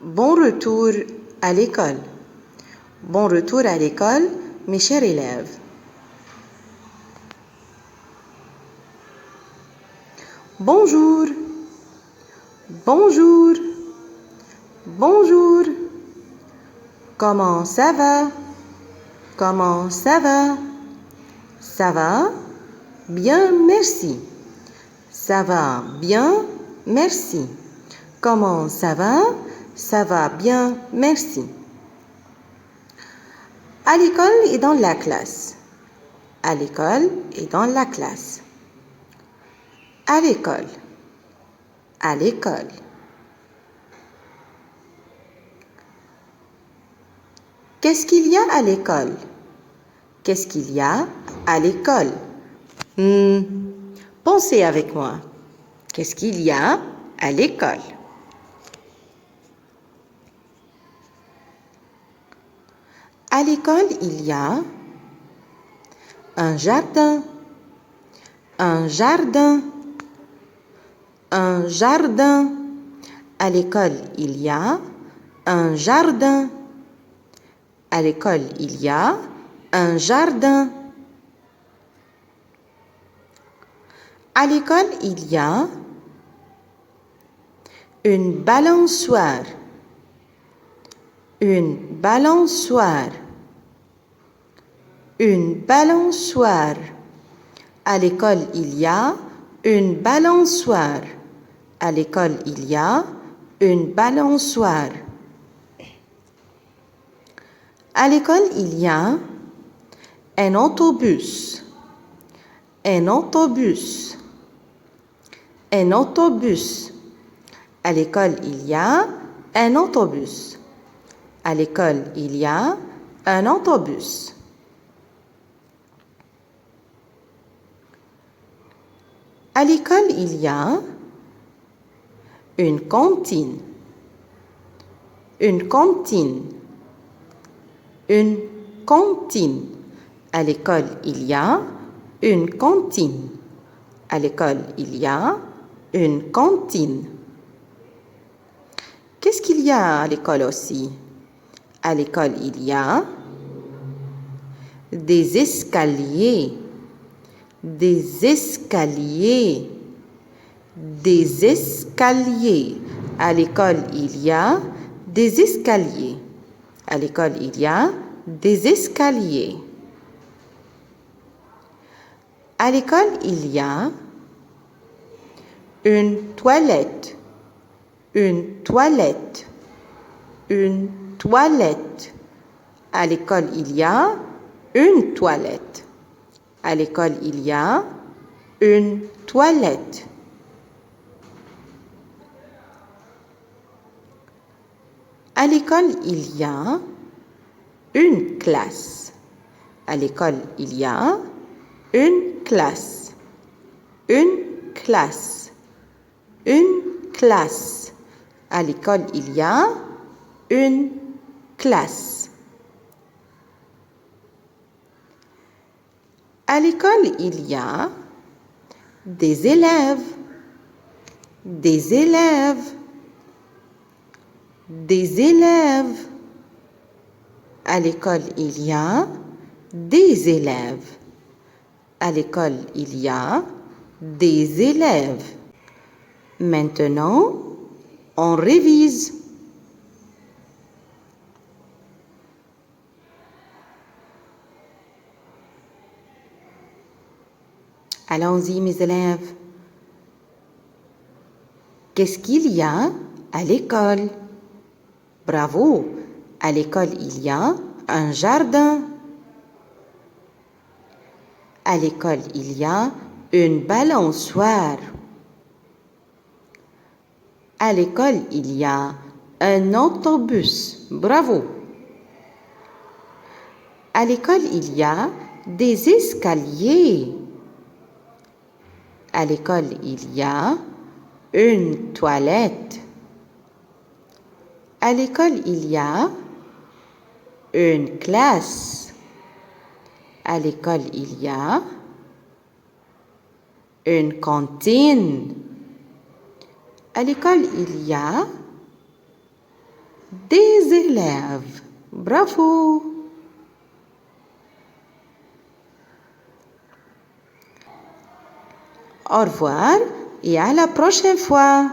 Bon retour à l'école. Bon retour à l'école, mes chers élèves. Bonjour. Bonjour. Bonjour. Comment ça va? Comment ça va? Ça va? Bien, merci. Ça va bien, merci. Comment ça va? Ça va bien, merci. À l'école et dans la classe. À l'école et dans la classe. À l'école. À l'école. Qu'est-ce qu'il y a à l'école? Qu'est-ce qu'il y a à l'école? Pensez avec moi. Qu'est-ce qu'il y a à l'école? À l'école, il y a un jardin. Un jardin. Un jardin. À l'école, il y a un jardin. À l'école, il y a un jardin. À l'école, il y a une balançoire. Une balançoire. Une balançoire. À l'école, il y a une balançoire. À l'école, il y a une balançoire. À l'école, il y a un autobus. Un autobus. Un autobus. À l'école, il y a un autobus. À l'école, il y a un autobus. À l'école, il y a une cantine. Une cantine. Une cantine. À l'école, il y a une cantine. À l'école, il y a une cantine. Qu'est-ce qu'il y a à l'école aussi? À l'école, il y a des escaliers. Des escaliers. Des escaliers. À l'école, il y a des escaliers. À l'école, il y a des escaliers. À l'école, il y a une toilette. Une toilette. Une toilette. À l'école, il y a une toilette. À l'école, il y a une toilette. À l'école, il y a une classe. À l'école, il y a une classe. Une classe. Une classe. À l'école, il y a une classe. À l'école, il y a des élèves. Des élèves. Des élèves. À l'école, il y a des élèves. À l'école, il y a des élèves. Maintenant, on révise. Allons-y, mes élèves. Qu'est-ce qu'il y a à l'école? Bravo! À l'école, il y a un jardin. À l'école, il y a une balançoire. À l'école, il y a un autobus. Bravo! À l'école, il y a des escaliers. À l'école, il y a une toilette. À l'école, il y a une classe. À l'école, il y a une cantine. À l'école, il y a des élèves. Bravo! Au revoir et à la prochaine fois.